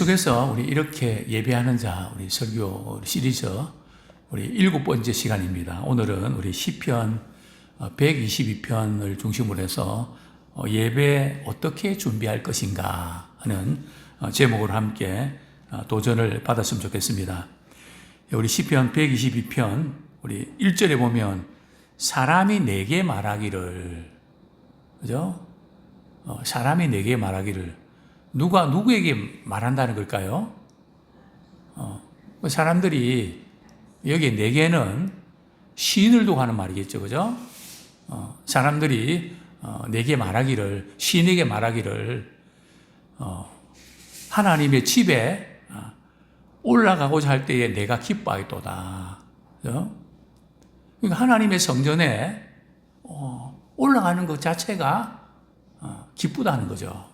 계속해서 우리 이렇게 예배하는 자, 우리 설교 시리즈 우리 7번째 시간입니다. 오늘은 우리 시편 122편을 중심으로 해서 예배 어떻게 준비할 것인가 하는 제목으로 함께 도전을 받았으면 좋겠습니다. 우리 시편 122편 우리 1절에 보면 사람이 내게 말하기를, 그죠? 사람이 내게 말하기를, 누가 누구에게 말한다는 걸까요? 사람들이 여기 내게는 시인을 두고 하는 말이겠죠, 그죠? 사람들이 내게 말하기를, 시인에게 말하기를, 하나님의 집에 올라가고자 할 때에 내가 기뻐하겠도다. 그죠? 그러니까 하나님의 성전에 올라가는 것 자체가 기쁘다는 거죠.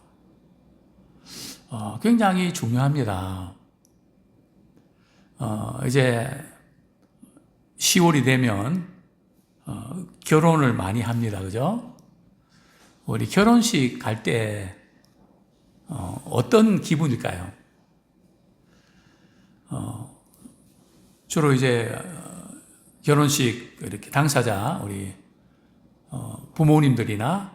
굉장히 중요합니다. 이제 10월이 되면 결혼을 많이 합니다. 그죠? 우리 결혼식 갈 때 어떤 기분일까요? 주로 이제 결혼식 이렇게 당사자 우리 부모님들이나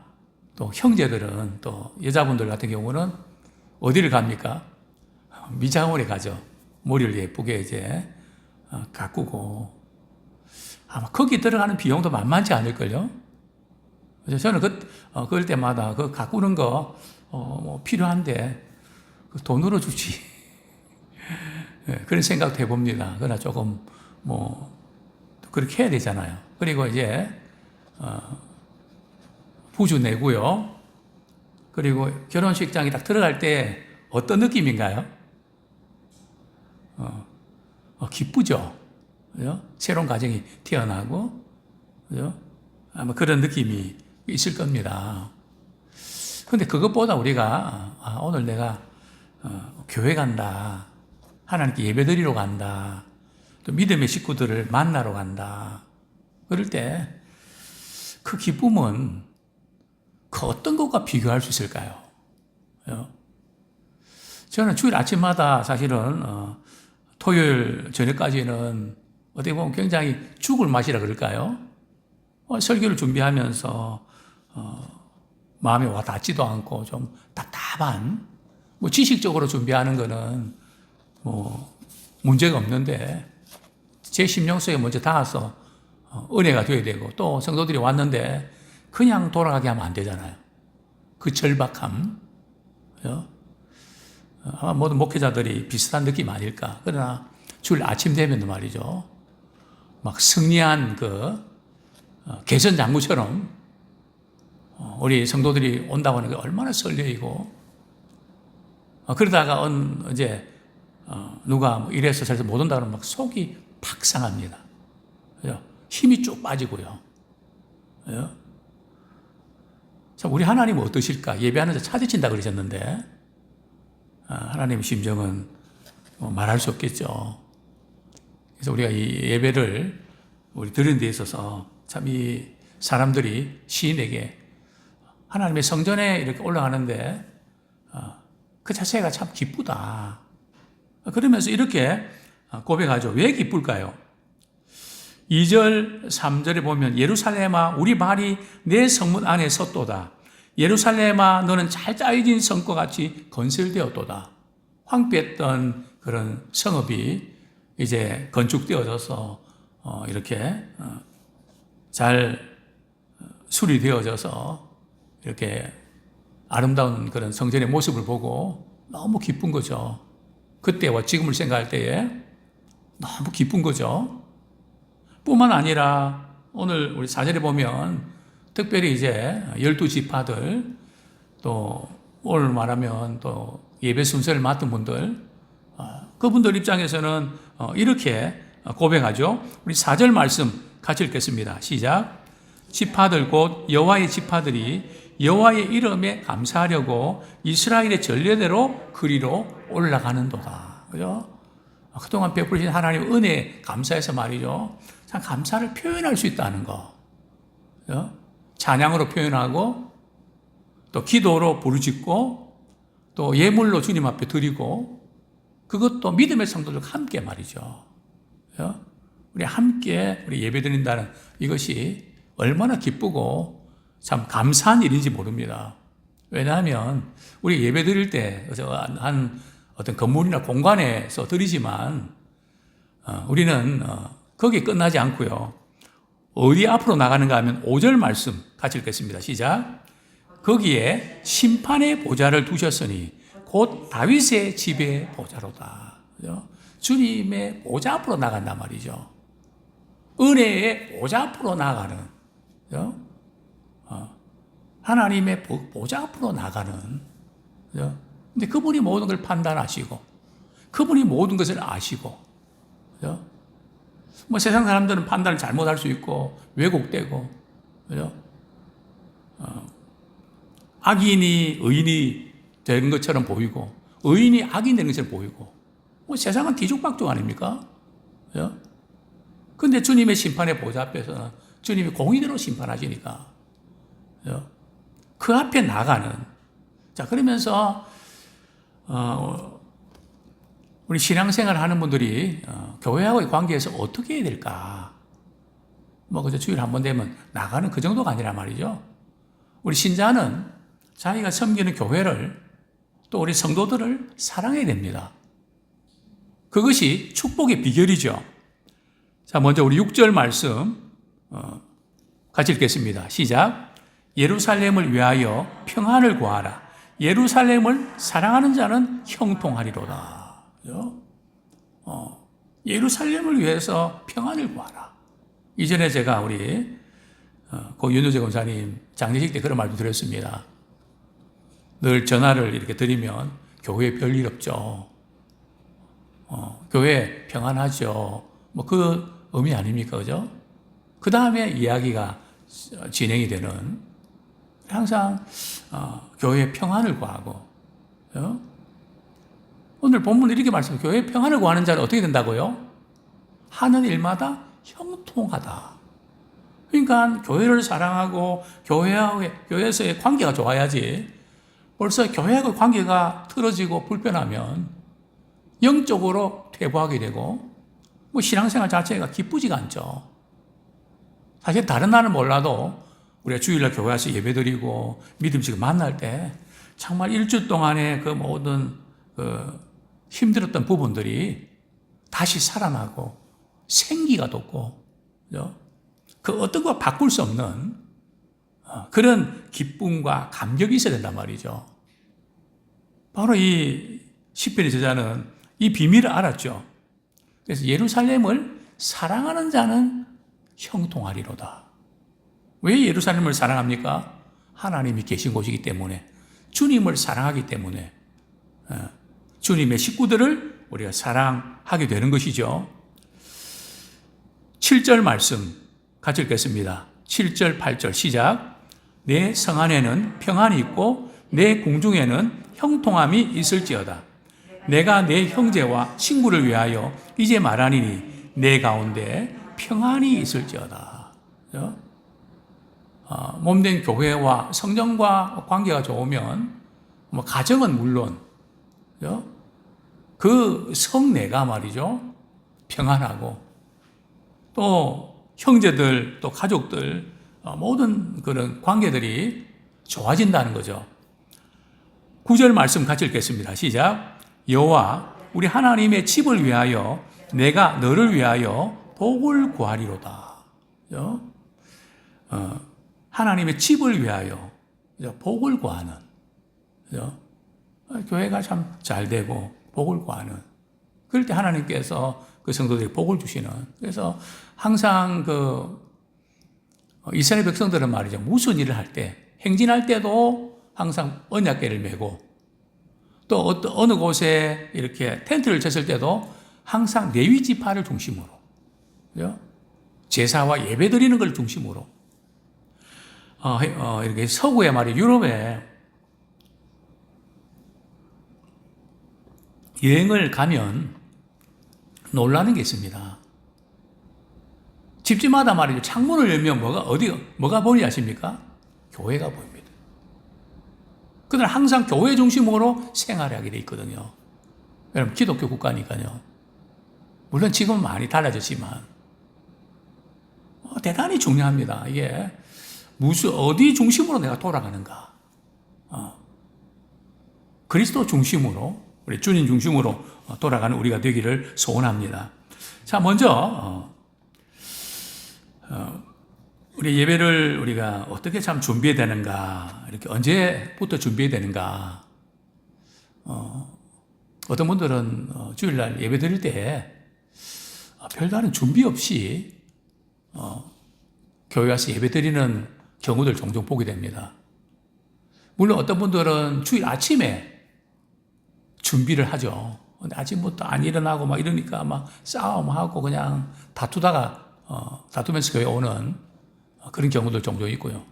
또 형제들은, 또 여자분들 같은 경우는 어디를 갑니까? 미장원에 가죠. 머리를 예쁘게 이제 가꾸고, 아마 거기 들어가는 비용도 만만치 않을걸요? 저는 그럴 때마다 그 가꾸는 거 뭐 필요한데 돈으로 주지. 그런 생각도 해봅니다. 그러나 조금 뭐 그렇게 해야 되잖아요. 그리고 이제 부주 내고요. 그리고 결혼식장에 딱 들어갈 때 어떤 느낌인가요? 기쁘죠? 그죠? 새로운 가정이 태어나고, 그죠? 아마 그런 느낌이 있을 겁니다. 근데 그것보다 우리가, 오늘 내가, 교회 간다. 하나님께 예배 드리러 간다. 또 믿음의 식구들을 만나러 간다. 그럴 때 그 기쁨은 그 어떤 것과 비교할 수 있을까요? 저는 주일 아침마다 사실은 토요일 저녁까지는 어떻게 보면 굉장히 죽을 맛이라 그럴까요? 설교를 준비하면서 마음에 와 닿지도 않고 좀 답답한, 뭐 지식적으로 준비하는 거는 뭐 문제가 없는데 제 심령 속에 먼저 닿아서 은혜가 되어야 되고, 또 성도들이 왔는데 그냥 돌아가게 하면 안 되잖아요. 그 절박함. 아마 모든 목회자들이 비슷한 느낌 아닐까. 그러나 주일 아침 되면 말이죠, 막 승리한 그 개선 장구처럼 우리 성도들이 온다고 하는 게 얼마나 설레이고, 그러다가 이제 누가 이래서 저래서 못 온다 그러면 막 속이 팍 상합니다. 힘이 쭉 빠지고요. 자, 우리 하나님은 어떠실까? 예배하는 자 찾으신다 그러셨는데, 하나님의 심정은 말할 수 없겠죠. 그래서 우리가 이 예배를 우리 드리는 데 있어서 참 이 사람들이 시인에게 하나님의 성전에 이렇게 올라가는데 그 자체가 참 기쁘다. 그러면서 이렇게 고백하죠. 왜 기쁠까요? 2절, 3절에 보면 예루살렘아 우리 발이 내 성문 안에 섰도다. 예루살렘아 너는 잘 짜여진 성과 같이 건설되었도다. 황폐했던 그런 성읍이 이제 건축되어져서 이렇게 잘 수리되어져서 이렇게 아름다운 그런 성전의 모습을 보고 너무 기쁜 거죠. 그때와 지금을 생각할 때에 너무 기쁜 거죠. 뿐만 아니라 오늘 우리 4절에 보면 특별히 이제 12지파들, 또 오늘 말하면 또 예배 순서를 맡은 분들, 그분들 입장에서는 이렇게 고백하죠. 우리 4절 말씀 같이 읽겠습니다. 시작. 지파들 곧 여호와의 지파들이 여호와의 이름에 감사하려고 이스라엘의 전례대로 그리로 올라가는도다. 그죠? 그동안 베푸신 하나님의 은혜에 감사해서 말이죠. 참 감사를 표현할 수 있다는 거. 그죠? 찬양으로 표현하고, 또 기도로 부르짖고, 또 예물로 주님 앞에 드리고, 그것도 믿음의 성도들과 함께 말이죠. 우리 함께 우리 예배 드린다는 이것이 얼마나 기쁘고 참 감사한 일인지 모릅니다. 왜냐하면 우리 예배 드릴 때 한 어떤 건물이나 공간에서 드리지만 우리는 거기에 끝나지 않고요. 어디 앞으로 나가는가 하면 5절 말씀 같이 읽겠습니다. 시작. 거기에 심판의 보좌를 두셨으니 곧 다윗의 집의 보좌로다. 주님의 보좌 앞으로 나간단 말이죠. 은혜의 보좌 앞으로 나가는, 하나님의 보좌 앞으로 나가는, 근데 그분이 모든 걸 판단하시고, 그분이 모든 것을 아시고, 뭐 세상 사람들은 판단을 잘못할 수 있고, 왜곡되고, 악인이 의인이 되는 것처럼 보이고, 의인이 악인 되는 것처럼 보이고, 뭐 세상은 뒤죽박죽 아닙니까? 근데 주님의 심판의 보좌 앞에서는 주님이 공의대로 심판하시니까, 그 앞에 나가는, 자, 그러면서, 우리 신앙생활 하는 분들이, 교회하고의 관계에서 어떻게 해야 될까? 뭐, 그저 주일 한 번 되면 나가는 그 정도가 아니란 말이죠. 우리 신자는 자기가 섬기는 교회를 또 우리 성도들을 사랑해야 됩니다. 그것이 축복의 비결이죠. 자, 먼저 우리 6절 말씀 같이 읽겠습니다. 시작. 예루살렘을 위하여 평안을 구하라. 예루살렘을 사랑하는 자는 형통하리로다. 예루살렘을 위해서 평안을 구하라. 이전에 제가 우리 고 윤효재 권사님 장례식 때 그런 말도 드렸습니다. 늘 전화를 이렇게 드리면 교회에 별일 없죠. 교회 평안하죠. 뭐 그 의미 아닙니까? 그죠? 그 다음에 이야기가 진행이 되는 항상 교회의 평안을 구하고 오늘 본문은 이렇게 말씀해요. 교회의 평안을 구하는 자는 어떻게 된다고요? 하는 일마다 형통하다. 그러니까 교회를 사랑하고 교회에서의 관계가 좋아야지 벌써 교회하고 관계가 틀어지고 불편하면 영적으로 퇴보하게 되고 뭐 신앙생활 자체가 기쁘지가 않죠. 사실 다른 날은 몰라도 우리가 주일날 교회 와서 예배드리고 믿음직을 만날 때 정말 일주 동안의 그 모든 힘들었던 부분들이 다시 살아나고 생기가 돋고 그 어떤 거 바꿀 수 없는 그런 기쁨과 감격이 있어야 된단 말이죠. 바로 이 시편의 저자는 이 비밀을 알았죠. 그래서 예루살렘을 사랑하는 자는 형통하리로다. 왜 예루살렘을 사랑합니까? 하나님이 계신 곳이기 때문에, 주님을 사랑하기 때문에, 주님의 식구들을 우리가 사랑하게 되는 것이죠. 7절 말씀 같이 읽겠습니다. 7절, 8절 시작. 내 성 안에는 평안이 있고 내 궁중에는 형통함이 있을지어다. 내가 내 형제와 친구를 위하여 이제 말하니니 내 가운데 평안이 있을지어다. 몸된 교회와 성령과 관계가 좋으면 뭐 가정은 물론 그 성내가 말이죠 평안하고 또 형제들 또 가족들 모든 그런 관계들이 좋아진다는 거죠. 9절 말씀 같이 읽겠습니다. 시작. 여호와 우리 하나님의 집을 위하여 내가 너를 위하여 복을 구하리로다. 하나님의 집을 위하여 복을 구하는 교회가 참 잘 되고 복을 구하는 그럴 때 하나님께서 그 성도들에게 복을 주시는 그래서 항상 이스라엘 백성들은 말이죠 무슨 일을 할 때 행진할 때도 항상 언약궤를 메고 또 어느 곳에 이렇게 텐트를 쳤을 때도 항상 레위 지파를 중심으로 제사와 예배 드리는 걸 중심으로 이렇게 서구에 말이에요 유럽에 여행을 가면 놀라는 게 있습니다. 집집마다 말이죠 창문을 열면 뭐가 보이지 아십니까? 교회가 보입니다. 그들은 항상 교회 중심으로 생활하게 돼 있거든요. 여러분, 기독교 국가니까요. 물론 지금은 많이 달라졌지만, 대단히 중요합니다. 이게, 어디 중심으로 내가 돌아가는가. 그리스도 중심으로, 우리 주님 중심으로 돌아가는 우리가 되기를 소원합니다. 자, 먼저, 우리 예배를 우리가 어떻게 참 준비해야 되는가, 이렇게 언제부터 준비해야 되는가. 어떤 분들은 주일날 예배 드릴 때 별다른 준비 없이 교회 와서 예배 드리는 경우들 종종 보게 됩니다. 물론 어떤 분들은 주일 아침에 준비를 하죠. 근데 아침부터 안 일어나고 막 이러니까 막 싸움하고 그냥 다투면서 교회 오는 그런 경우도 종종 있고요.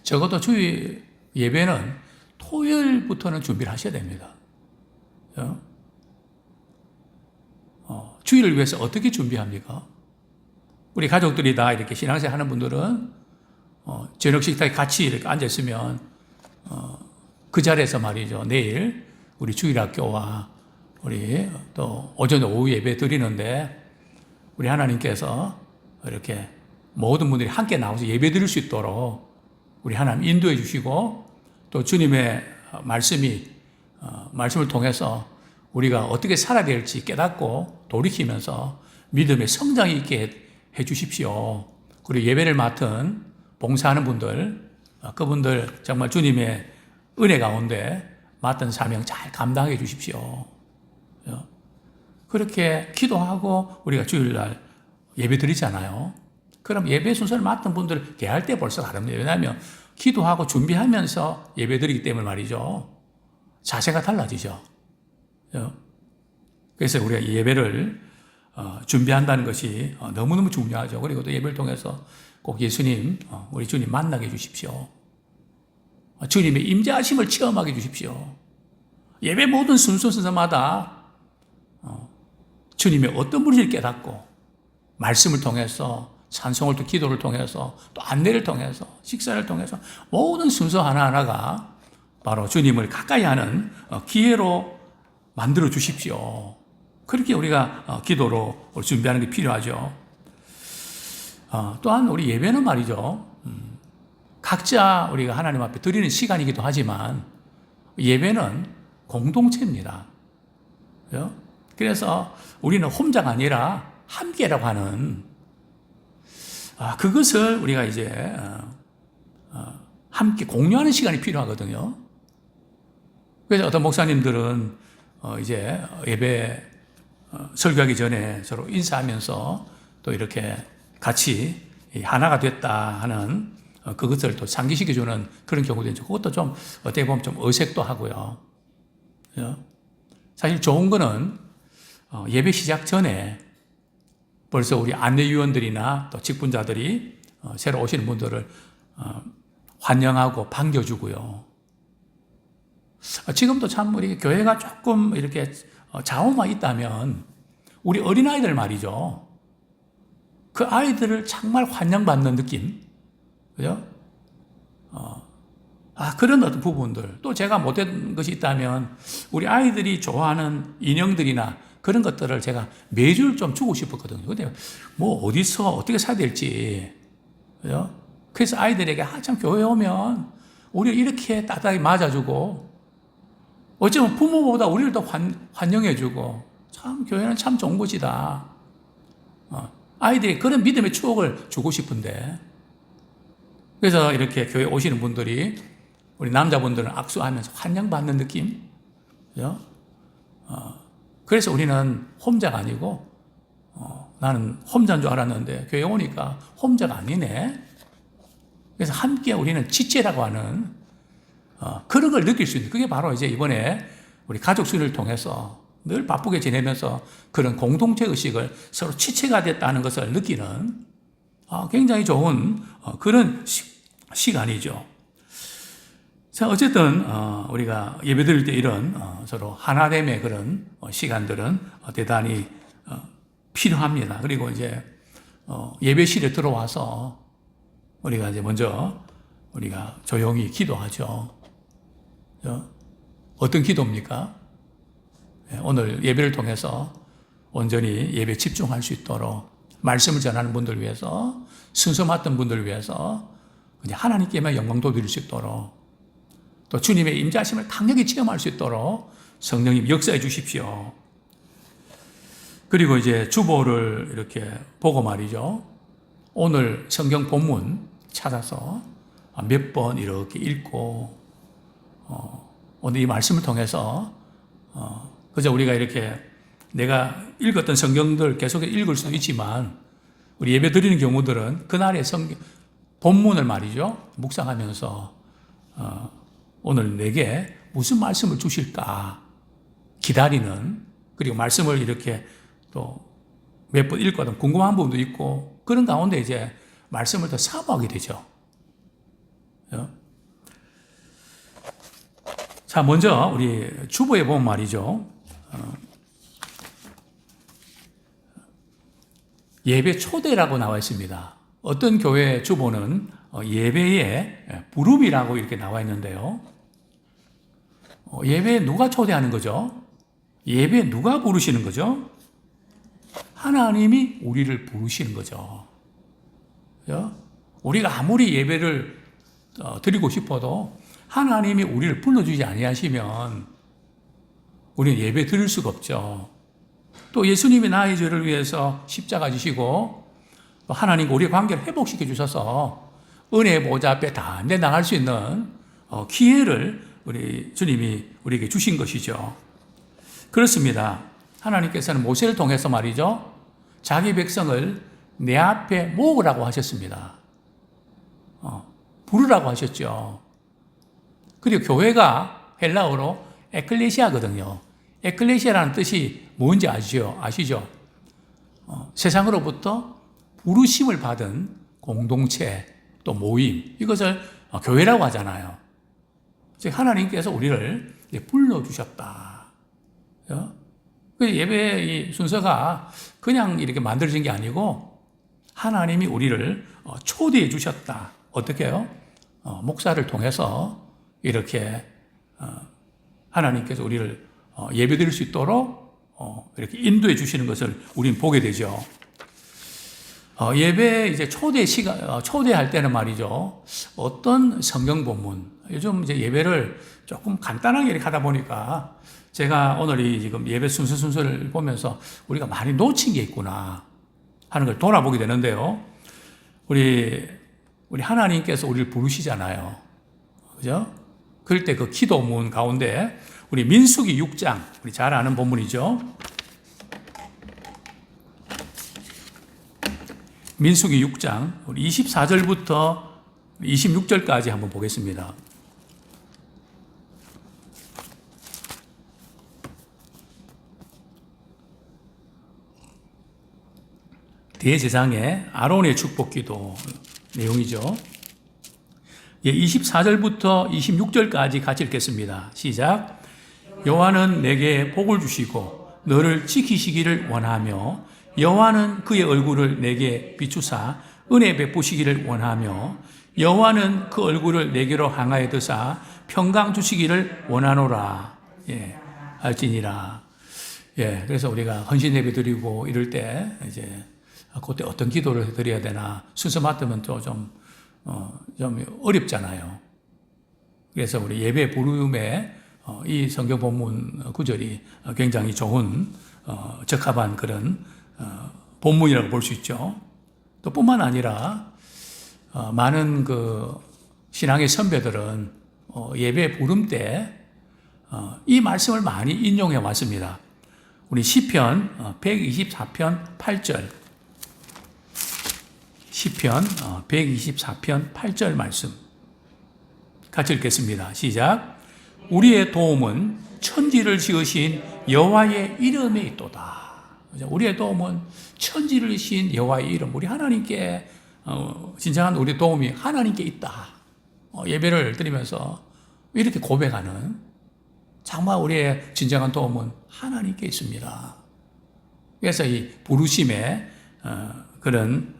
적어도 주일 예배는 토요일부터는 준비를 하셔야 됩니다. 주일을 위해서 어떻게 준비합니까? 우리 가족들이 다 이렇게 신앙생활 하는 분들은 저녁 식탁에 같이 이렇게 앉아있으면 그 자리에서 말이죠. 내일 우리 주일학교와 우리 또 오전 오후 예배 드리는데 우리 하나님께서 이렇게 모든 분들이 함께 나와서 예배 드릴 수 있도록 우리 하나님 인도해 주시고 또 주님의 말씀을 통해서 우리가 어떻게 살아야 될지 깨닫고 돌이키면서 믿음의 성장이 있게 해 주십시오. 그리고 예배를 맡은 봉사하는 분들, 그분들 정말 주님의 은혜 가운데 맡은 사명 잘 감당해 주십시오. 그렇게 기도하고 우리가 주일날 예배 드리잖아요. 그럼 예배 순서를 맡은 분들 대할 때 벌써 다릅니다. 왜냐하면 기도하고 준비하면서 예배 드리기 때문에 말이죠. 자세가 달라지죠. 그래서 우리가 예배를 준비한다는 것이 너무너무 중요하죠. 그리고 또 예배를 통해서 꼭 예수님, 우리 주님 만나게 해주십시오. 주님의 임재하심을 체험하게 해주십시오. 예배 모든 순서마다 주님의 어떤 분인지를 깨닫고 말씀을 통해서 찬송을 또 기도를 통해서 또 안내를 통해서 식사를 통해서 모든 순서 하나하나가 바로 주님을 가까이 하는 기회로 만들어 주십시오. 그렇게 우리가 기도로 준비하는 게 필요하죠. 또한 우리 예배는 말이죠. 각자 우리가 하나님 앞에 드리는 시간이기도 하지만 예배는 공동체입니다. 그래서 우리는 혼자가 아니라 함께라고 하는 그것을 우리가 이제 함께 공유하는 시간이 필요하거든요. 그래서 어떤 목사님들은 이제 예배 설교하기 전에 서로 인사하면서 또 이렇게 같이 하나가 됐다 하는 그것을 또 상기시켜주는 그런 경우도 있죠. 그것도 좀 어떻게 보면 좀 어색도 하고요. 사실 좋은 거는 예배 시작 전에 벌써 우리 안내위원들이나 또 직분자들이 새로 오시는 분들을 환영하고 반겨주고요. 지금도 참 우리 교회가 조금 이렇게 자원만 있다면 우리 어린아이들 말이죠. 그 아이들을 정말 환영받는 느낌. 그죠? 그런 어떤 부분들. 또 제가 못한 것이 있다면 우리 아이들이 좋아하는 인형들이나 그런 것들을 제가 매주 좀 주고 싶었거든요. 근데 뭐 어디서 어떻게 사야 될지. 그죠? 그래서 아이들에게 참 교회 오면 우리를 이렇게 따뜻하게 맞아주고 어쩌면 부모보다 우리를 더 환영해주고 참 교회는 참 좋은 곳이다. 아이들이 그런 믿음의 추억을 주고 싶은데 그래서 이렇게 교회 오시는 분들이 우리 남자분들은 악수하면서 환영받는 느낌. 그죠? 그래서 우리는 혼자가 아니고 나는 혼자인 줄 알았는데 교회 오니까 혼자가 아니네. 그래서 함께 우리는 지체라고 하는 그런 걸 느낄 수 있는 그게 바로 이제 이번에 우리 가족 수련을 통해서 늘 바쁘게 지내면서 그런 공동체 의식을 서로 지체가 됐다는 것을 느끼는 굉장히 좋은 그런 시간이죠. 자, 어쨌든 우리가 예배드릴 때 이런 서로 하나됨의 그런 시간들은 대단히 필요합니다. 그리고 이제 예배실에 들어와서 우리가 이제 먼저 우리가 조용히 기도하죠. 어떤 기도입니까? 오늘 예배를 통해서 온전히 예배에 집중할 수 있도록 말씀을 전하는 분들을 위해서 순서 맡은 분들을 위해서 그냥 하나님께만 영광 돌릴 수 있도록 또 주님의 임재하심을 강력히 체험할 수 있도록 성령님 역사해 주십시오. 그리고 이제 주보를 이렇게 보고 말이죠. 오늘 성경 본문 찾아서 몇 번 이렇게 읽고 오늘 이 말씀을 통해서 그저 우리가 이렇게 내가 읽었던 성경들 계속 읽을 수도 있지만 우리 예배 드리는 경우들은 그날의 성경 본문을 말이죠. 묵상하면서 오늘 내게 무슨 말씀을 주실까 기다리는 그리고 말씀을 이렇게 또 몇 번 읽거든 궁금한 부분도 있고 그런 가운데 이제 말씀을 더 사모하게 되죠. 자, 먼저 우리 주보에 보면 말이죠. 예배 초대라고 나와 있습니다. 어떤 교회 주보는 예배의 부름이라고 이렇게 나와 있는데요. 예배에 누가 초대하는 거죠? 예배에 누가 부르시는 거죠? 하나님이 우리를 부르시는 거죠. 우리가 아무리 예배를 드리고 싶어도 하나님이 우리를 불러주지 아니하시면 우리는 예배 드릴 수가 없죠. 또 예수님이 나의 죄를 위해서 십자가 지시고 또 하나님과 우리의 관계를 회복시켜 주셔서 은혜의 보좌 앞에 단대 나갈 수 있는 기회를 우리 주님이 우리에게 주신 것이죠. 그렇습니다. 하나님께서는 모세를 통해서 말이죠. 자기 백성을 내 앞에 모으라고 하셨습니다. 부르라고 하셨죠. 그리고 교회가 헬라어로 에클레시아거든요. 에클레시아라는 뜻이 뭔지 아시죠? 세상으로부터 부르심을 받은 공동체 또 모임 이것을 교회라고 하잖아요. 즉 하나님께서 우리를 불러주셨다. 예배의 순서가 그냥 이렇게 만들어진 게 아니고 하나님이 우리를 초대해 주셨다. 어떻게 해요? 목사를 통해서 이렇게 하나님께서 우리를 예배 드릴 수 있도록 이렇게 인도해 주시는 것을 우리는 보게 되죠. 예배 이제 초대할 때는 말이죠. 어떤 성경 본문, 요즘 이제 예배를 조금 간단하게 이렇게 하다 보니까 제가 오늘 이 지금 예배 순서를 보면서 우리가 많이 놓친 게 있구나 하는 걸 돌아보게 되는데요. 우리 하나님께서 우리를 부르시잖아요. 그죠? 그럴 때 그 기도문 가운데 우리 민수기 6장, 우리 잘 아는 본문이죠. 민수기 6장, 우리 24절부터 26절까지 한번 보겠습니다. 대제사장의 아론의 축복기도 내용이죠. 24절부터 26절까지 같이 읽겠습니다. 시작. 여호와는 내게 복을 주시고 너를 지키시기를 원하며 여호와는 그의 얼굴을 내게 비추사 은혜 베푸시기를 원하며 여호와는 그 얼굴을 내게로 향하여 드사 평강 주시기를 원하노라. 알지니라. 그래서 우리가 헌신 예배 드리고 이럴 때 이제 그때 어떤 기도를 드려야 되나 순서 맡으면 또 좀 어렵잖아요. 그래서 우리 예배 부름에 이 성경 본문 구절이 굉장히 좋은 적합한 그런 본문이라고 볼 수 있죠. 또 뿐만 아니라 많은 그 신앙의 선배들은 예배 부름 때 이 말씀을 많이 인용해 왔습니다. 우리 시편 124편 8절 시편 124편 8절 말씀 같이 읽겠습니다. 시작. 우리의 도움은 천지를 지으신 여호와의 이름에 있도다. 우리의 도움은 천지를 지으신 여호와의 이름, 우리 하나님께 진정한 우리 도움이 하나님께 있다. 예배를 드리면서 이렇게 고백하는 정말 우리의 진정한 도움은 하나님께 있습니다. 그래서 이 부르심의 그런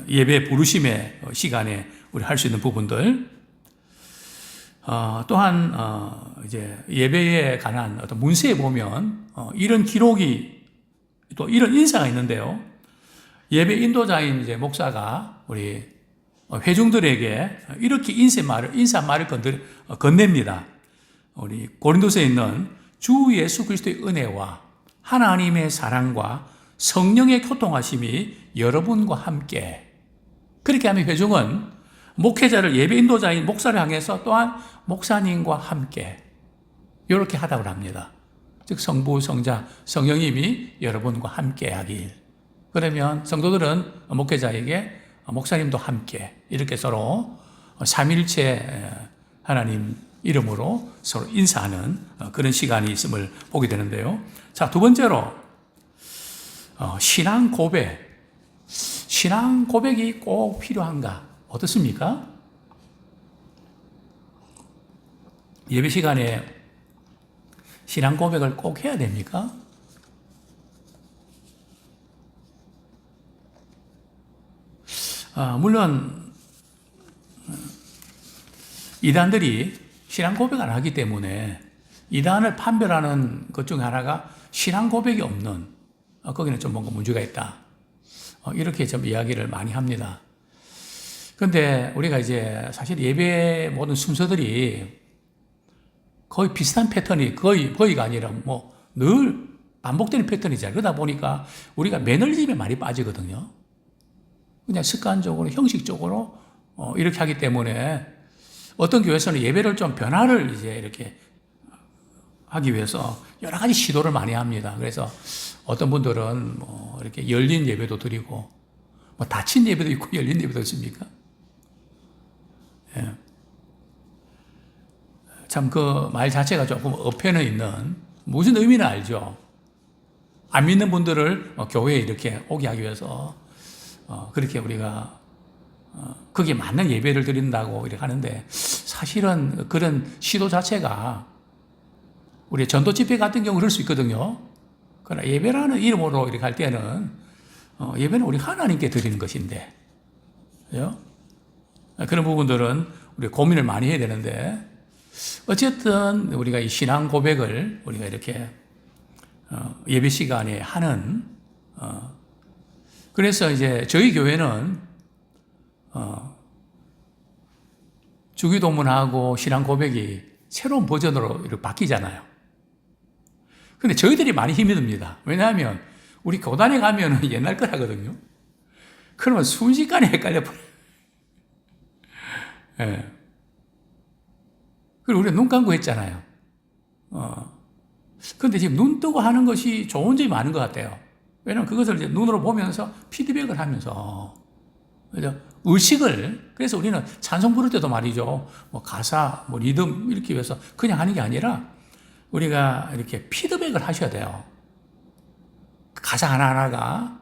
예배 부르심의 시간에 우리 할 수 있는 부분들 또한 이제 예배에 관한 어떤 문서에 보면 이런 기록이 또 이런 인사가 있는데요. 예배 인도자인 이제 목사가 우리 회중들에게 이렇게 인사말을 건넵니다. 우리 고린도서에 있는 주 예수 그리스도의 은혜와 하나님의 사랑과 성령의 교통하심이 여러분과 함께. 그렇게 하면 회중은 목회자를 예배 인도자인 목사를 향해서 또한 목사님과 함께 이렇게 하다고 합니다. 즉 성부, 성자, 성령님이 여러분과 함께 하길. 그러면 성도들은 목회자에게 목사님도 함께 이렇게 서로 삼일체 하나님 이름으로 서로 인사하는 그런 시간이 있음을 보게 되는데요. 자, 두 번째로 신앙 고백. 신앙 고백이 꼭 필요한가? 어떻습니까? 예배 시간에 신앙 고백을 꼭 해야 됩니까? 물론 이단들이 신앙 고백을 안 하기 때문에 이단을 판별하는 것 중에 하나가 신앙 고백이 없는 거기는 좀 뭔가 문제가 있다. 이렇게 좀 이야기를 많이 합니다. 그런데 우리가 이제 사실 예배 모든 순서들이 거의 비슷한 패턴이 거의가 아니라 뭐 늘 반복되는 패턴이잖아요. 그러다 보니까 우리가 매너리즘에 많이 빠지거든요. 그냥 습관적으로 형식적으로 이렇게 하기 때문에 어떤 교회에서는 예배를 좀 변화를 이제 이렇게 하기 위해서 여러 가지 시도를 많이 합니다. 그래서 어떤 분들은 뭐 이렇게 열린 예배도 드리고 뭐 닫힌 예배도 있고 열린 예배도 있습니까? 예. 참 그 말 자체가 조금 어폐는 있는 무슨 의미는 알죠. 안 믿는 분들을 교회에 이렇게 오게 하기 위해서 그렇게 우리가 거기에 맞는 예배를 드린다고 이렇게 하는데 사실은 그런 시도 자체가 우리 전도 집회 같은 경우 그럴 수 있거든요. 그러나 예배라는 이름으로 이렇게 할 때는 예배는 우리 하나님께 드리는 것인데, 그죠? 그런 부분들은 우리 고민을 많이 해야 되는데 어쨌든 우리가 이 신앙 고백을 우리가 이렇게 예배 시간에 하는 그래서 이제 저희 교회는 주기도문하고 신앙 고백이 새로운 버전으로 이렇게 바뀌잖아요. 근데 저희들이 많이 힘이 듭니다. 왜냐하면 우리 교단에 가면은 옛날 거라거든요. 그러면 순식간에 헷갈려 버려요. 예. 그리고 우리가 눈 감고 했잖아요. 근데 지금 눈 뜨고 하는 것이 좋은 점이 많은 것 같아요. 왜냐하면 그것을 이제 눈으로 보면서 피드백을 하면서, 그죠? 의식을, 그래서 우리는 찬송 부를 때도 말이죠. 뭐 가사, 뭐 리듬 이렇게 해서 그냥 하는 게 아니라 우리가 이렇게 피드백을 하셔야 돼요. 가사 하나하나가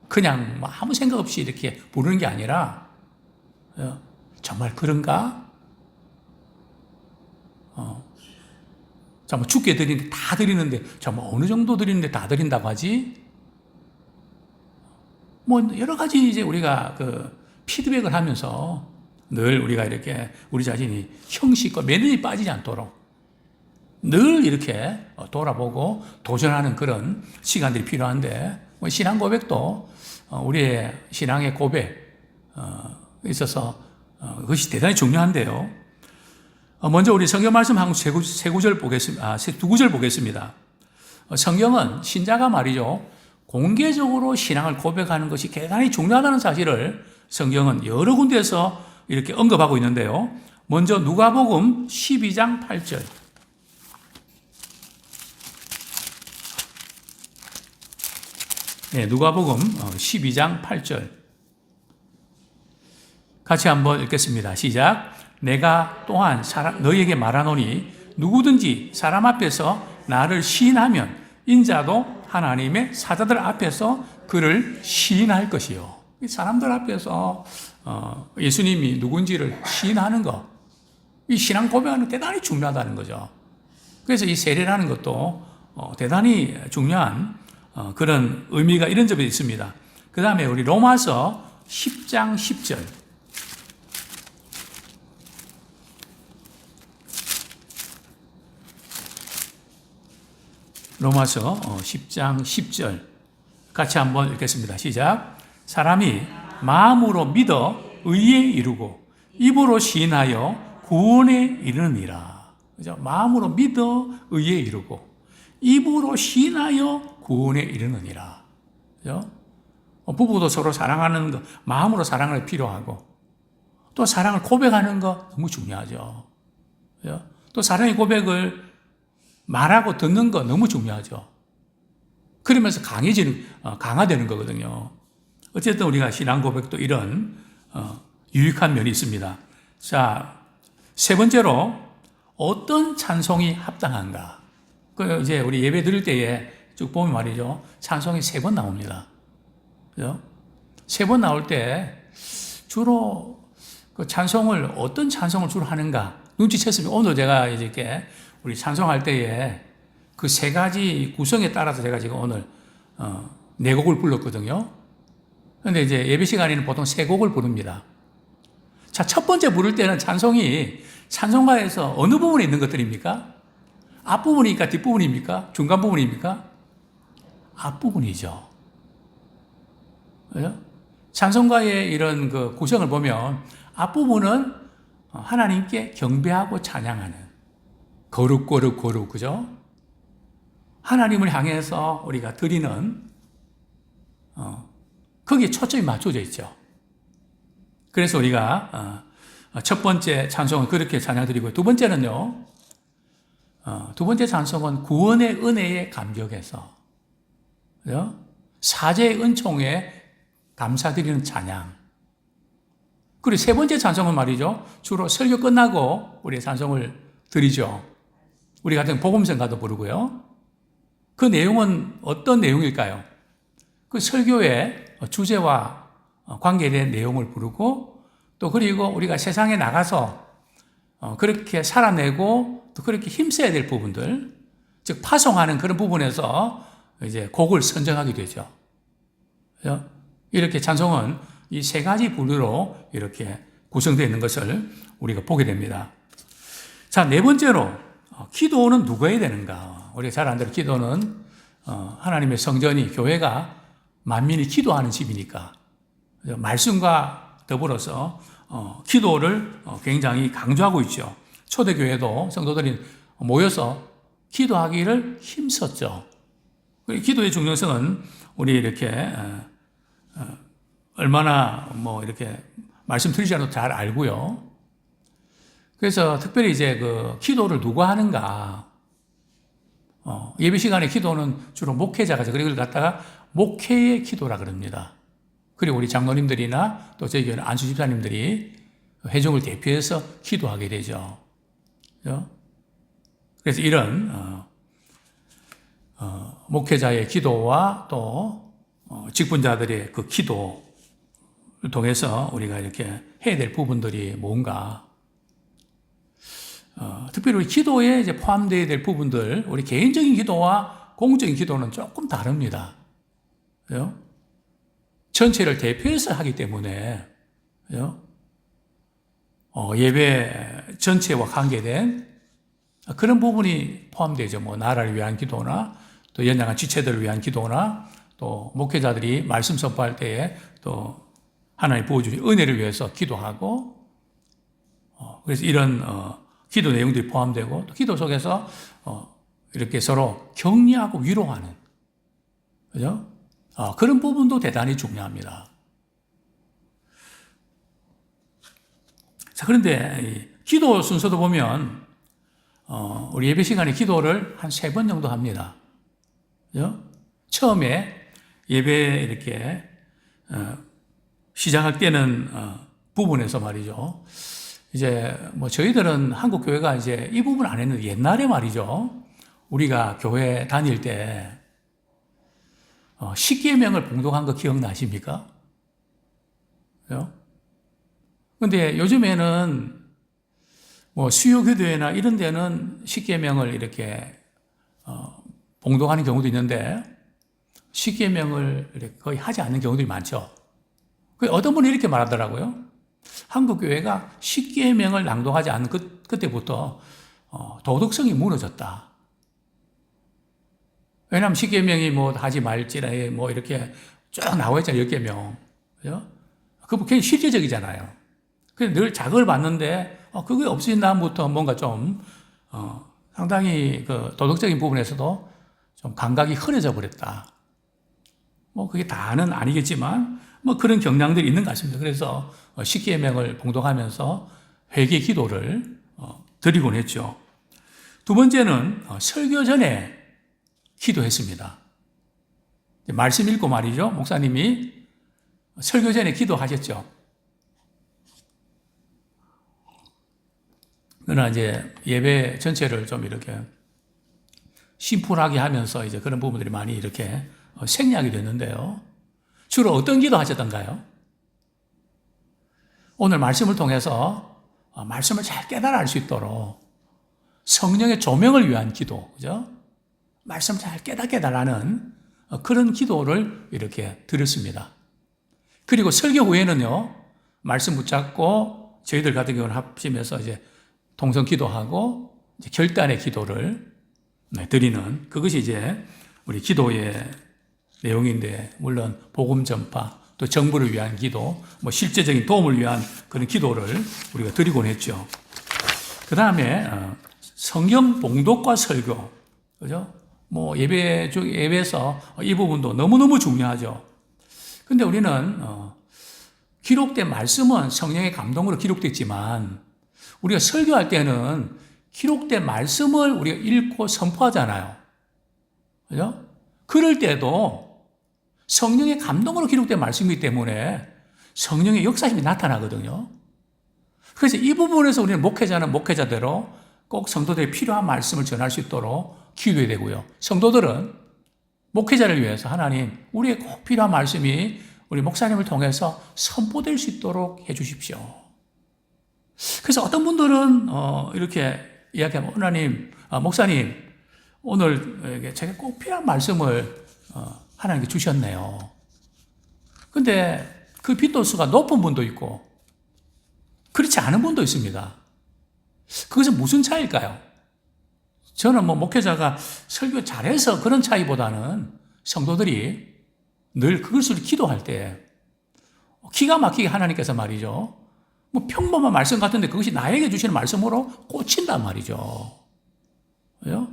그냥 뭐 아무 생각 없이 이렇게 부르는 게 아니라, 정말 그런가? 정말 죽게 드리는데 다 드리는데 정말 어느 정도 드리는데 다 드린다고 하지? 뭐 여러 가지 이제 우리가 그 피드백을 하면서 늘 우리가 이렇게 우리 자신이 형식과 매너에 빠지지 않도록 늘 이렇게 돌아보고 도전하는 그런 시간들이 필요한데 신앙 고백도 우리의 신앙의 고백 있어서 그것이 대단히 중요한데요. 먼저 우리 성경 말씀 한 세 구절 보겠습니다. 두 구절 보겠습니다. 성경은 신자가 말이죠. 공개적으로 신앙을 고백하는 것이 대단히 중요하다는 사실을 성경은 여러 군데에서 이렇게 언급하고 있는데요. 먼저 누가복음 12장 8절. 네, 누가복음 12장 8절. 같이 한번 읽겠습니다. 시작. 내가 또한 너희에게 말하노니 누구든지 사람 앞에서 나를 시인하면 인자도 하나님의 사자들 앞에서 그를 시인할 것이요. 사람들 앞에서 예수님이 누군지를 시인하는 것, 이 신앙 고백하는 대단히 중요하다는 거죠. 그래서 이 세례라는 것도 대단히 중요한 그런 의미가 이런 점이 있습니다. 그 다음에 우리 로마서 10장 10절. 로마서 10장 10절 같이 한번 읽겠습니다. 시작. 사람이 마음으로 믿어 의에 이르고 입으로 시인하여 구원에 이르느니라. 그죠? 마음으로 믿어 의에 이르고 입으로 시인하여 구원에 이르느니라. 그죠? 부부도 서로 사랑하는 거, 마음으로 사랑을 필요하고 또 사랑을 고백하는 거 너무 중요하죠. 그죠? 또 사랑의 고백을 말하고 듣는 거 너무 중요하죠. 그러면서 강화되는 거거든요. 어쨌든 우리가 신앙 고백도 이런 유익한 면이 있습니다. 자, 세 번째로 어떤 찬송이 합당한가? 그 이제 우리 예배 드릴 때에 쭉 보면 말이죠. 찬송이 3번 나옵니다. 그죠? 3번 나올 때 주로 그 찬송을 어떤 찬송을 주로 하는가 눈치챘으면 오늘 제가 이렇게 우리 찬송할 때에 그 3가지 구성에 따라서 제가 지금 오늘 4곡을 불렀거든요. 그런데 이제 예배 시간에는 보통 3곡을 부릅니다. 자, 첫 번째 부를 때는 찬송이 찬송가에서 어느 부분에 있는 것들입니까? 앞부분입니까? 뒷부분입니까? 중간 부분입니까? 앞부분이죠. 그죠? 찬송가의 이런 그 구성을 보면 앞부분은 하나님께 경배하고 찬양하는 거룩, 그죠? 하나님을 향해서 우리가 드리는, 거기에 초점이 맞춰져 있죠. 그래서 우리가, 첫 번째 찬송은 그렇게 찬양 드리고, 두 번째는요, 두 번째 찬송은 구원의 은혜에 감격해서, 그죠? 사죄의 은총에 감사드리는 찬양. 그리고 세 번째 찬송은 말이죠. 주로 설교 끝나고 우리 찬송을 드리죠. 우리 같은 복음성가도 부르고요. 그 내용은 어떤 내용일까요? 그 설교의 주제와 관계된 내용을 부르고 또 그리고 우리가 세상에 나가서 그렇게 살아내고 또 그렇게 힘써야 될 부분들, 즉 파송하는 그런 부분에서 이제 곡을 선정하게 되죠. 이렇게 찬송은 이 3가지 부류로 이렇게 구성되어 있는 것을 우리가 보게 됩니다. 자, 4번째로 기도는 누가 해야 되는가? 우리가 잘 아는 대로 기도는 하나님의 성전이 교회가 만민이 기도하는 집이니까 말씀과 더불어서 기도를 굉장히 강조하고 있죠. 초대교회도 성도들이 모여서 기도하기를 힘썼죠. 기도의 중요성은 우리 이렇게 얼마나 이렇게 말씀드리지 않아도 잘 알고요. 그래서 특별히 이제 그 기도를 누가 하는가? 예배 시간에 기도는 주로 목회자가 그걸 갖다가 목회의 기도라 그럽니다. 그리고 우리 장로님들이나 또 저희 교회 안수 집사님들이 회중을 대표해서 기도하게 되죠. 그래서 이런 목회자의 기도와 또 직분자들의 그 기도를 통해서 우리가 이렇게 해야 될 부분들이 뭔가, 특별히 우리 기도에 이제 포함되어야 될 부분들, 우리 개인적인 기도와 공적인 기도는 조금 다릅니다. 그죠? 전체를 대표해서 하기 때문에, 그죠? 예배 전체와 관계된 그런 부분이 포함되죠. 나라를 위한 기도나 또 연약한 지체들을 위한 기도나 또 목회자들이 말씀 선포할 때에 또 하나님 부어주신 은혜를 위해서 기도하고, 그래서 이런 기도 내용들이 포함되고 또 기도 속에서 이렇게 서로 격려하고 위로하는, 그죠? 그런 부분도 대단히 중요합니다. 자, 그런데 기도 순서도 보면 우리 예배 시간에 기도를 한 3번 정도 합니다. 그죠? 처음에 예배 이렇게 시작할 때는 부분에서 말이죠. 이제 저희들은 한국 교회가 이제 이 부분 안 했는데 옛날에 말이죠. 우리가 교회 다닐 때 십계명을 봉독한 거 기억나십니까? 그런데 요즘에는 수요교도회나 이런 데는 십계명을 이렇게 봉독하는 경우도 있는데 십계명을 거의 하지 않는 경우들이 많죠. 어떤 분이 이렇게 말하더라고요. 한국 교회가 십계명을 낭독하지 않는 그때부터 도덕성이 무너졌다. 왜냐하면 10계명이 뭐 하지 말지라 뭐 이렇게 쭉 나와 있잖아요. 10계명. 그죠? 그거 굉장히 실제적이잖아요. 그래서 늘 자극을 받는데, 그게 없어진 다음부터 뭔가 좀, 상당히 그 도덕적인 부분에서도 좀 감각이 흐려져 버렸다. 뭐 그게 다는 아니겠지만, 뭐 그런 경향들이 있는 것 같습니다. 그래서 10계명을 봉독하면서 회개 기도를 드리곤 했죠. 두 번째는 설교 전에 기도했습니다. 말씀 읽고 말이죠. 목사님이 설교 전에 기도하셨죠. 그러나 이제 예배 전체를 좀 이렇게 심플하게 하면서 이제 그런 부분들이 많이 이렇게 생략이 됐는데요. 주로 어떤 기도 하셨던가요? 오늘 말씀을 통해서 말씀을 잘 깨달아 알 수 있도록 성령의 조명을 위한 기도, 그죠? 말씀을 잘 깨닫게 달라는 그런 기도를 이렇게 드렸습니다. 그리고 설교 후에는요, 말씀 붙잡고 저희들 같은 경우는 합심해서 이제 동성 기도하고 이제 결단의 기도를 드리는 그것이 이제 우리 기도의 내용인데, 물론 복음 전파, 또 정부를 위한 기도, 뭐 실제적인 도움을 위한 그런 기도를 우리가 드리곤 했죠. 그 다음에 성경 봉독과 설교, 그죠? 뭐 예배에서 이 부분도 너무너무 중요하죠. 근데 우리는 기록된 말씀은 성령의 감동으로 기록됐지만 우리가 설교할 때는 기록된 말씀을 우리가 읽고 선포하잖아요. 그죠? 그럴 때도 성령의 감동으로 기록된 말씀이기 때문에 성령의 역사심이 나타나거든요. 그래서 이 부분에서 우리는 목회자는 목회자대로 꼭 성도들이 필요한 말씀을 전할 수 있도록 기도해야 되고요. 성도들은 목회자를 위해서 하나님, 우리의 꼭 필요한 말씀이 우리 목사님을 통해서 선포될 수 있도록 해 주십시오. 그래서 어떤 분들은 이렇게 이야기하면, 하나님, 목사님, 오늘 제가 꼭 필요한 말씀을 하나님께 주셨네요. 근데 그 빈도수가 높은 분도 있고 그렇지 않은 분도 있습니다. 그것은 무슨 차이일까요? 저는 뭐 목회자가 설교 잘해서 그런 차이보다는 성도들이 늘 그것을 기도할 때 기가 막히게 하나님께서 말이죠, 뭐 평범한 말씀 같은데 그것이 나에게 주시는 말씀으로 꽂힌단 말이죠. 그죠?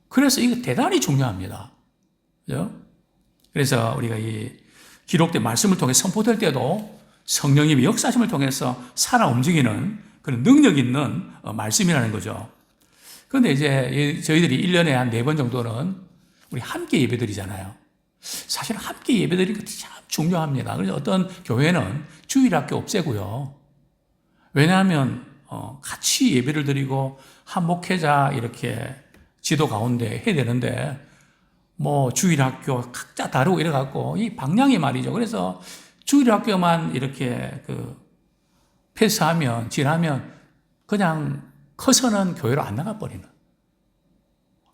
그래서 이거 대단히 중요합니다. 그죠? 그래서 우리가 이 기록된 말씀을 통해 선포될 때도 성령님의 역사심을 통해서 살아 움직이는 그런 능력 있는 말씀이라는 거죠. 그런데 이제 저희들이 1년에 한 4번 정도는 우리 함께 예배드리잖아요. 사실 함께 예배드리는 것이 참 중요합니다. 그래서 어떤 교회는 주일학교 없애고요. 왜냐하면 같이 예배를 드리고 한 목회자 이렇게 지도 가운데 해야 되는데 뭐 주일학교 각자 다르고 이래갖고 이 방향이 말이죠. 그래서 주일학교만 이렇게 패스하면 지나면 그냥 커서는 교회로 안 나가버리는,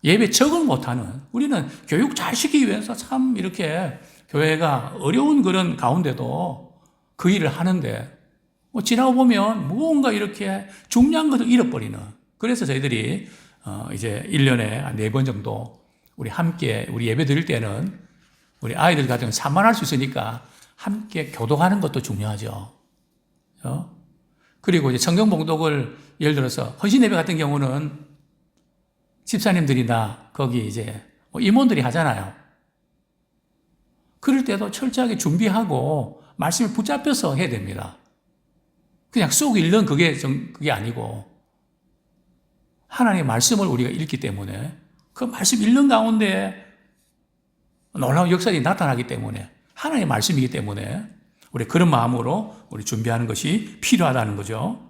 예배 적응 못하는, 우리는 교육 잘 시키기 위해서 참 이렇게 교회가 어려운 그런 가운데도 그 일을 하는데 뭐 지나고 보면 무언가 이렇게 중요한 것을 잃어버리는, 그래서 저희들이 이제 1년에 한 4번 정도 우리 함께 우리 예배 드릴 때는 우리 아이들 같은 경우는 산만할 수 있으니까 함께 교독하는 것도 중요하죠. 그리고 이제 성경 봉독을 예를 들어서 헌신 예배 같은 경우는 집사님들이나 거기 이제 임원들이 하잖아요. 그럴 때도 철저하게 준비하고 말씀을 붙잡혀서 해야 됩니다. 그냥 쏙 읽는 그게 아니고 하나님의 말씀을 우리가 읽기 때문에 그 말씀 읽는 가운데 놀라운 역사들이 나타나기 때문에 하나님의 말씀이기 때문에 우리 그런 마음으로 우리 준비하는 것이 필요하다는 거죠.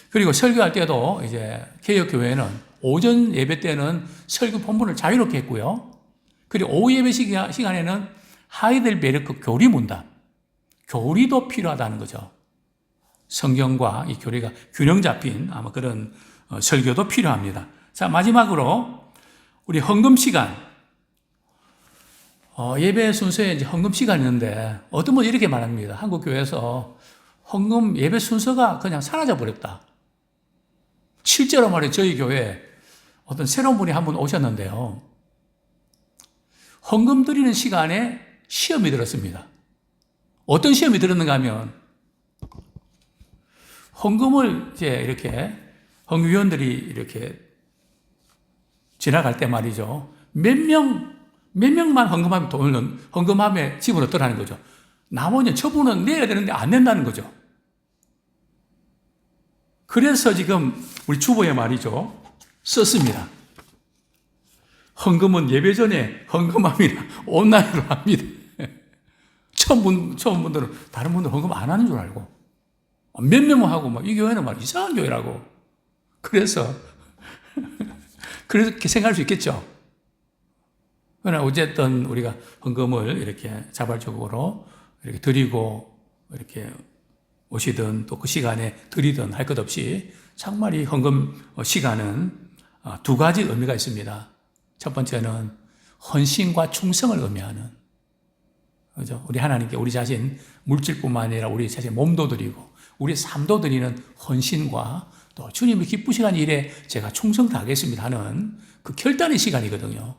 그리고 설교할 때도 이제 개혁교회는 오전 예배 때는 설교 본문을 자유롭게 했고요. 그리고 오후 예배 시간에는 하이델베르크 교리 문답, 교리도 필요하다는 거죠. 성경과 이 교리가 균형 잡힌 아마 그런 설교도 필요합니다. 자, 마지막으로 우리 헌금 시간. 예배 순서에 이제 헌금 시간이 있는데 어떤 분이 이렇게 말합니다. 한국 교회에서 헌금 예배 순서가 그냥 사라져 버렸다. 실제로 말해 저희 교회에 어떤 새로운 분이 한 분 오셨는데요. 헌금 드리는 시간에 시험이 들었습니다. 어떤 시험이 들었는가 하면 헌금을 이제 이렇게 헌금위원들이 이렇게 지나갈 때 말이죠. 몇 명만 헌금함에 집어넣더라는 거죠. 나머지 처분은 내야 되는데 안 낸다는 거죠. 그래서 지금 우리 주보에 말이죠. 썼습니다. 헌금은 예배 전에 헌금함이나 온라인으로 합니다. 처음 분들은 다른 분들 헌금 안 하는 줄 알고 몇 명만 하고 막 이 교회는 막 이상한 교회라고. 그래서 그렇게 생각할 수 있겠죠. 그러나 어쨌든 우리가 헌금을 이렇게 자발적으로 이렇게 드리고 이렇게 오시든 또 그 시간에 드리든 할 것 없이 정말 이 헌금 시간은 두 가지 의미가 있습니다. 첫 번째는 헌신과 충성을 의미하는, 그죠? 우리 하나님께 우리 자신 물질뿐만 아니라 우리 자신 몸도 드리고 우리 삶도 드리는 헌신과 또 주님이 기쁘시간 일에 제가 충성 다하겠습니다 하는 그 결단의 시간이거든요.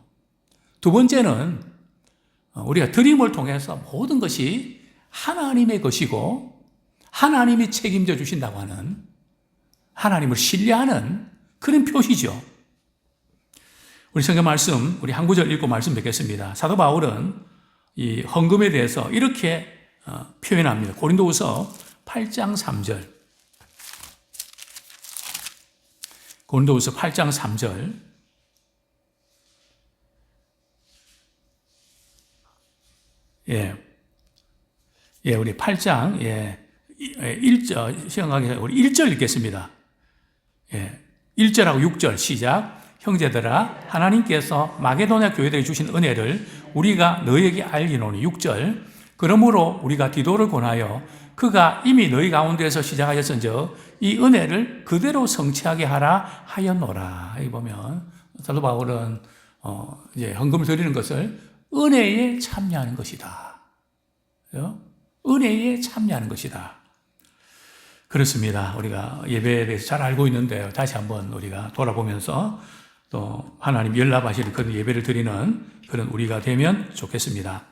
두 번째는 우리가 드림을 통해서 모든 것이 하나님의 것이고 하나님이 책임져 주신다고 하는, 하나님을 신뢰하는 그런 표시죠. 우리 성경 말씀, 우리 한 구절 읽고 말씀 뵙겠습니다. 사도 바울은 이 헌금에 대해서 이렇게 표현합니다. 고린도후서 8장 3절. 고린도후서 8장 3절. 우리 8장 1절 시험하기 전에 우리 1절 읽겠습니다. 1절하고 6절 시작. 형제들아 하나님께서 마게도냐 교회들에 주신 은혜를 우리가 너희에게 알리노니. 6절. 그러므로 우리가 디도를 권하여 그가 이미 너희 가운데서 시작하였은즉 이 은혜를 그대로 성취하게 하라 하였노라. 여기 보면 사도 바울은 이제 헌금을 드리는 것을 은혜에 참여하는 것이다. 은혜에 참여하는 것이다. 그렇습니다. 우리가 예배에 대해서 잘 알고 있는데요. 다시 한번 우리가 돌아보면서 또 하나님 연락하시는 그런 예배를 드리는 그런 우리가 되면 좋겠습니다.